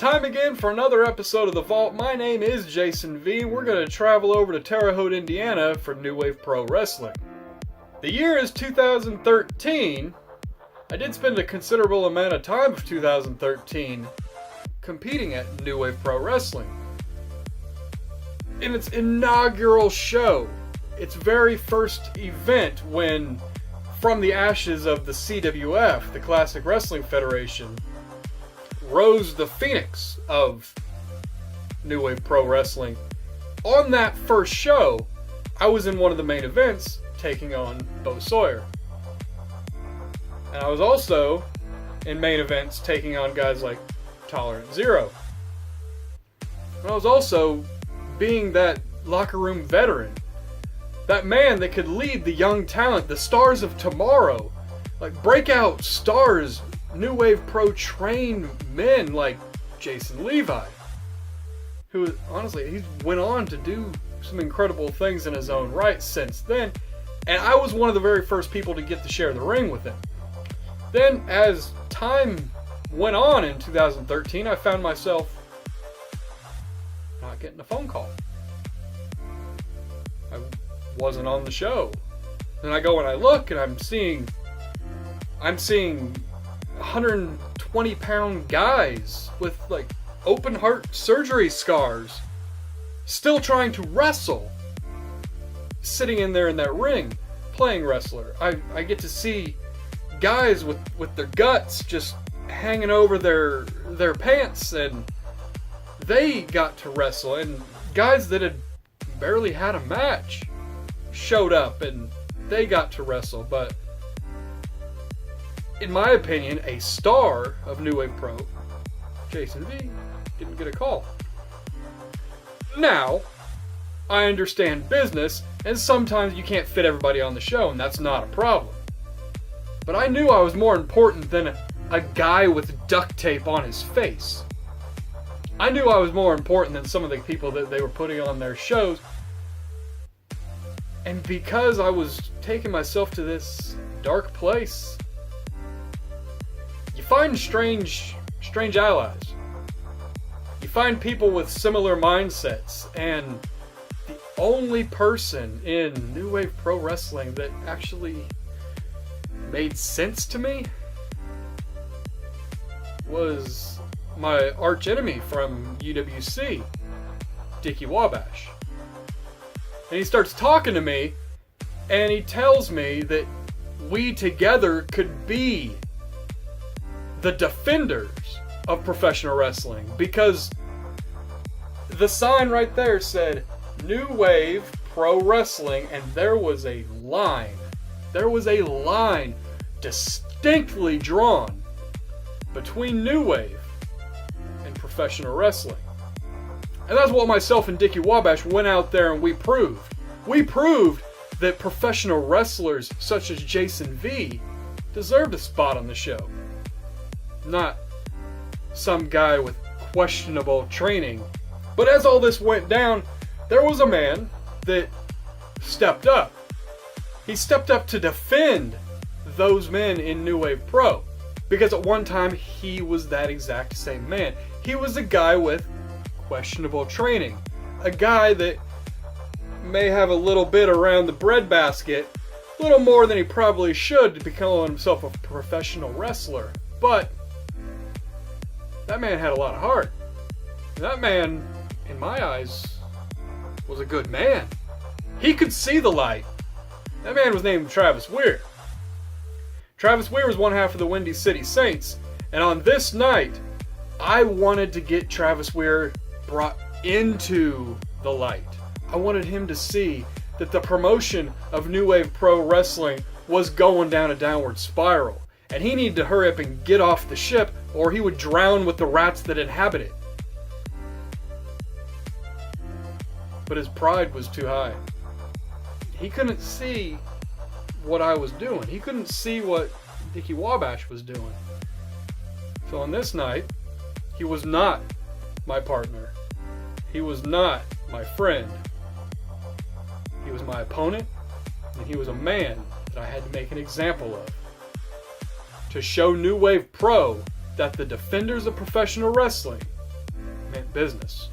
time again for another episode of The Vault. My name is Jason V. We're going to travel over to Terre Haute, Indiana for New Wave Pro Wrestling. The year is 2013. I did spend a considerable amount of time of 2013 competing at New Wave Pro Wrestling. In its inaugural show, its very first event when, from the ashes of the CWF, the Classic Wrestling Federation, rose the phoenix of New Wave Pro Wrestling. On that first show, I was in one of the main events, taking on Bo Sawyer. And I was also in main events, taking on guys like Tolerant Zero. And I was also being that locker room veteran. That man that could lead the young talent, the stars of tomorrow. Like breakout stars, New Wave Pro trained men like Jason Levi, who honestly, he went on to do some incredible things in his own right since then, and I was one of the very first people to get to share the ring with him. Then, as time went on in 2013, I found myself not getting a phone call. I wasn't on the show. Then I go and I look, and I'm seeing 120-pound guys with like open heart surgery scars still trying to wrestle, sitting in there in that ring playing wrestler. I get to see guys with their guts just hanging over their pants, and they got to wrestle, and guys that had barely had a match showed up and they got to wrestle. But in my opinion, a star of New Wave Pro, Jason V, didn't get a call. Now, I understand business, and sometimes you can't fit everybody on the show, and that's not a problem. But I knew I was more important than a guy with duct tape on his face. I knew I was more important than some of the people that they were putting on their shows. And because I was taking myself to this dark place, you find strange allies. You find people with similar mindsets, and the only person in New Wave Pro Wrestling that actually made sense to me was my arch enemy from UWC, Dickie Wabash. And he starts talking to me, and he tells me that we together could be the defenders of professional wrestling, because the sign right there said New Wave Pro Wrestling, and there was a line distinctly drawn between New Wave and professional wrestling. And that's what myself and Dickie Wabash went out there and we proved. We proved that professional wrestlers such as Jason V deserved a spot on the show. Not some guy with questionable training. But as all this went down, there was a man that stepped up. He stepped up to defend those men in New Wave Pro. Because at one time, he was that exact same man. He was a guy with questionable training. A guy that may have a little bit around the breadbasket, a little more than he probably should to be calling himself a professional wrestler. But that man had a lot of heart. That man, in my eyes, was a good man. He could see the light. That man was named Travis Weir. Travis Weir was one half of the Windy City Saints, and on this night, I wanted to get Travis Weir brought into the light. I wanted him to see that the promotion of New Wave Pro Wrestling was going down a downward spiral, and he needed to hurry up and get off the ship, or he would drown with the rats that inhabit it. But his pride was too high. He couldn't see what I was doing. He couldn't see what Dickie Wabash was doing. So on this night, he was not my partner. He was not my friend. He was my opponent, and he was a man that I had to make an example of. To show New Wave Pro that the defenders of professional wrestling business.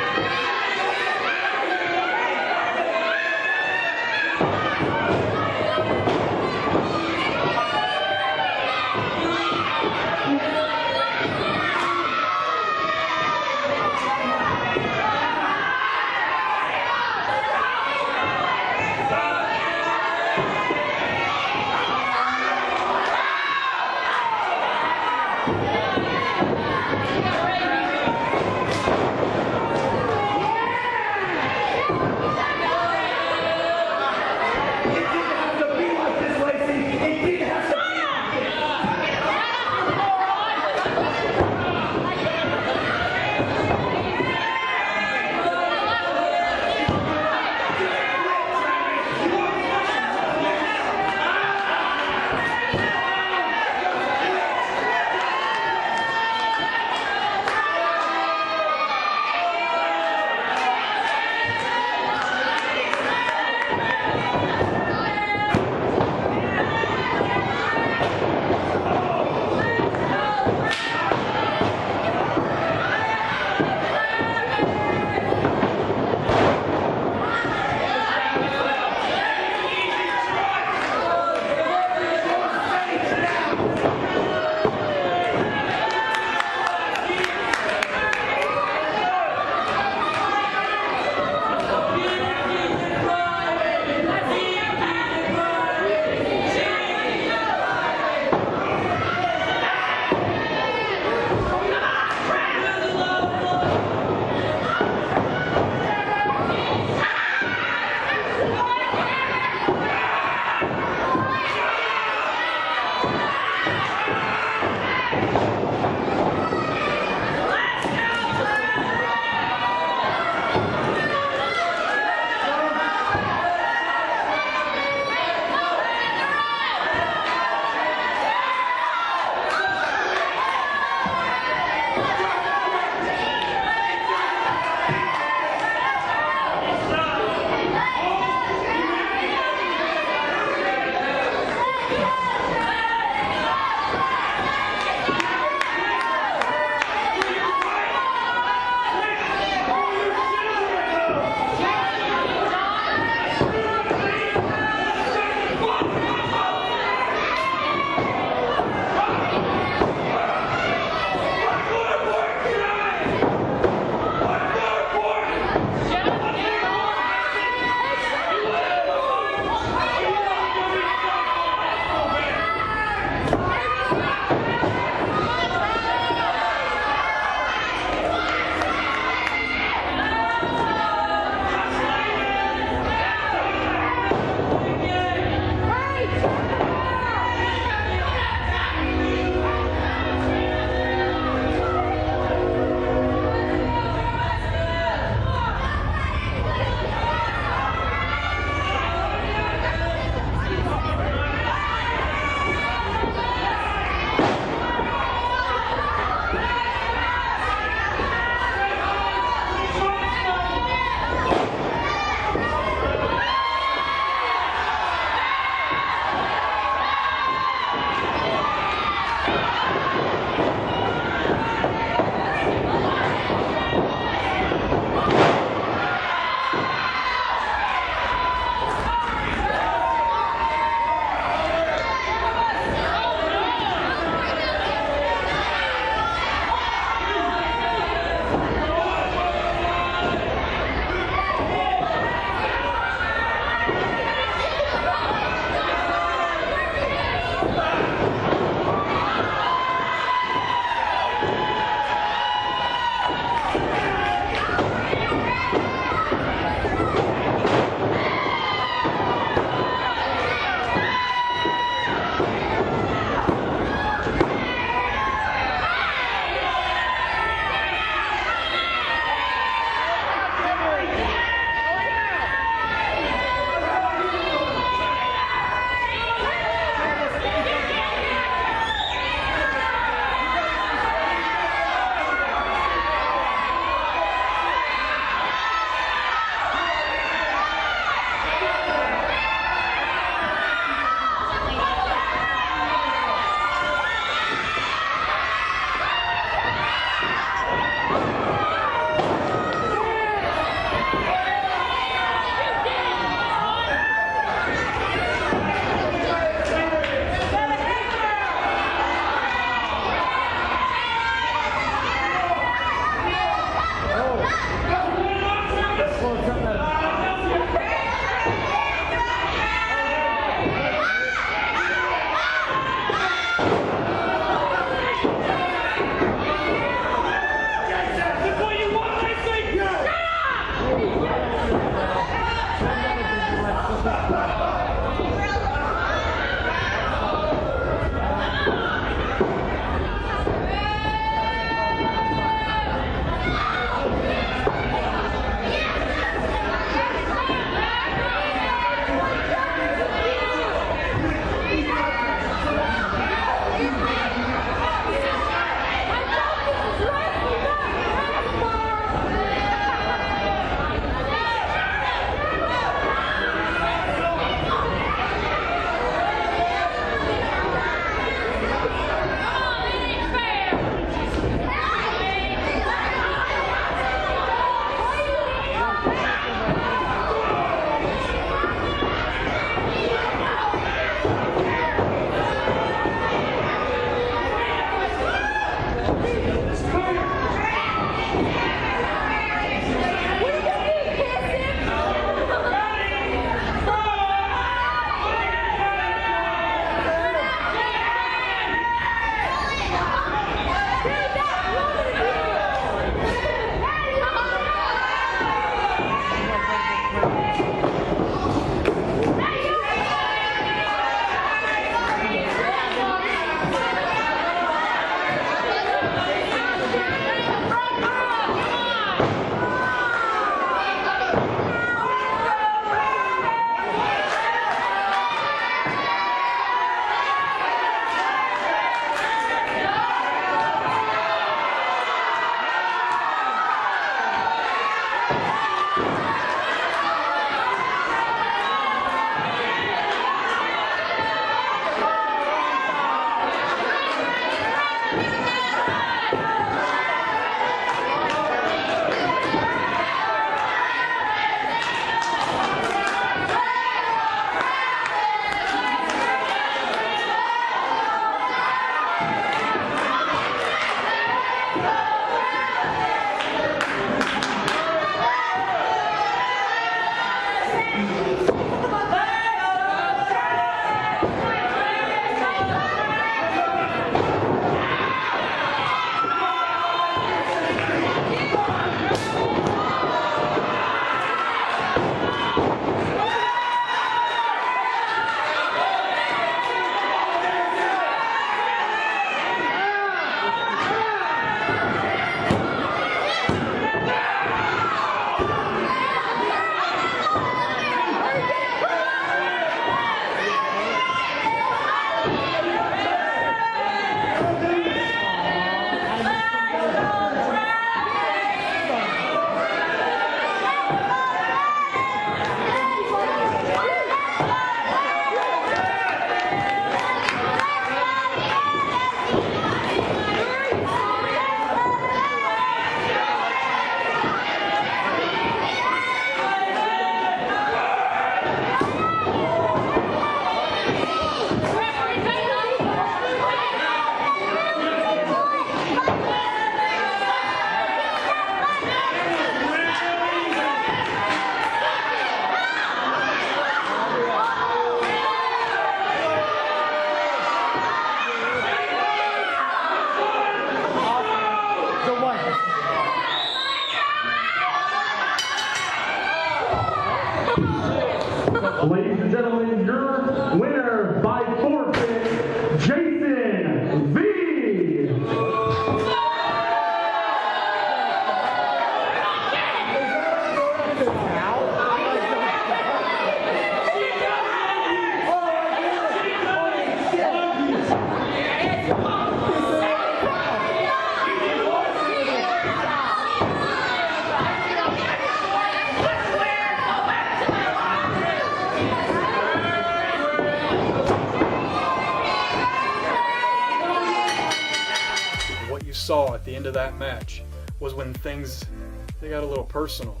end of that match was when they got a little personal.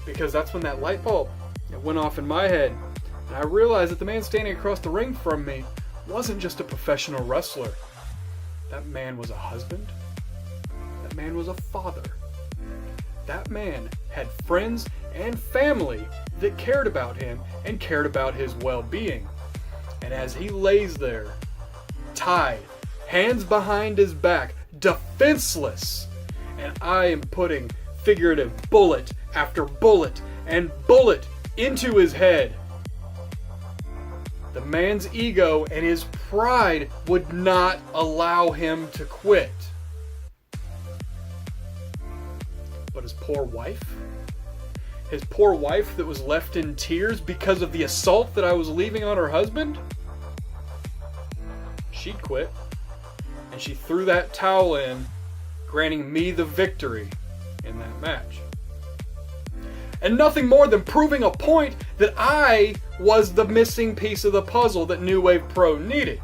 Because that's when that light bulb went off in my head. And I realized that the man standing across the ring from me wasn't just a professional wrestler. That man was a husband. That man was a father. That man had friends and family that cared about him and cared about his well-being. And as he lays there, tied, hands behind his back, defenseless, and I am putting figurative bullet after bullet and bullet into his head, the man's ego and his pride would not allow him to quit. But his poor wife that was left in tears because of the assault that I was leaving on her husband, she'd quit. And she threw that towel in, granting me the victory in that match. And nothing more than proving a point that I was the missing piece of the puzzle that New Wave Pro needed.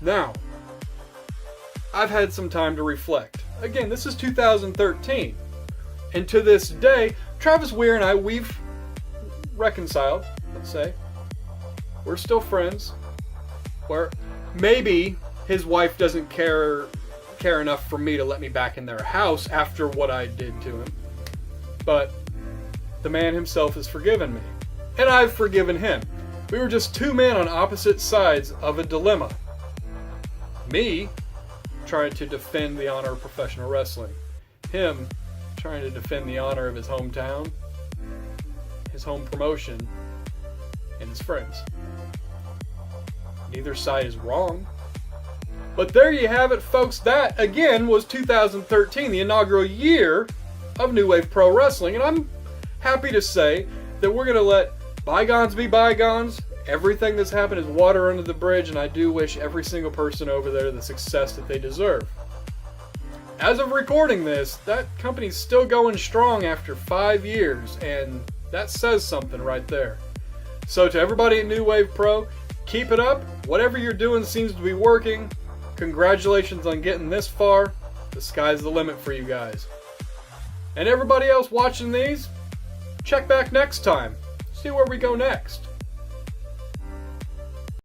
Now, I've had some time to reflect. Again, this is 2013. And to this day, Travis Weir and I, we've reconciled, let's say. We're still friends. Where maybe his wife doesn't care enough for me to let me back in their house after what I did to him. But the man himself has forgiven me. And I've forgiven him. We were just two men on opposite sides of a dilemma. Me trying to defend the honor of professional wrestling. Him trying to defend the honor of his hometown, his home promotion, and his friends. Neither side is wrong. But there you have it, folks. That, again, was 2013, the inaugural year of New Wave Pro Wrestling. And I'm happy to say that we're going to let bygones be bygones. Everything that's happened is water under the bridge, and I do wish every single person over there the success that they deserve. As of recording this, that company's still going strong after 5 years, and that says something right there. So to everybody at New Wave Pro, keep it up. Whatever you're doing seems to be working. Congratulations on getting this far. The sky's the limit for you guys. And everybody else watching these, check back next time. See where we go next.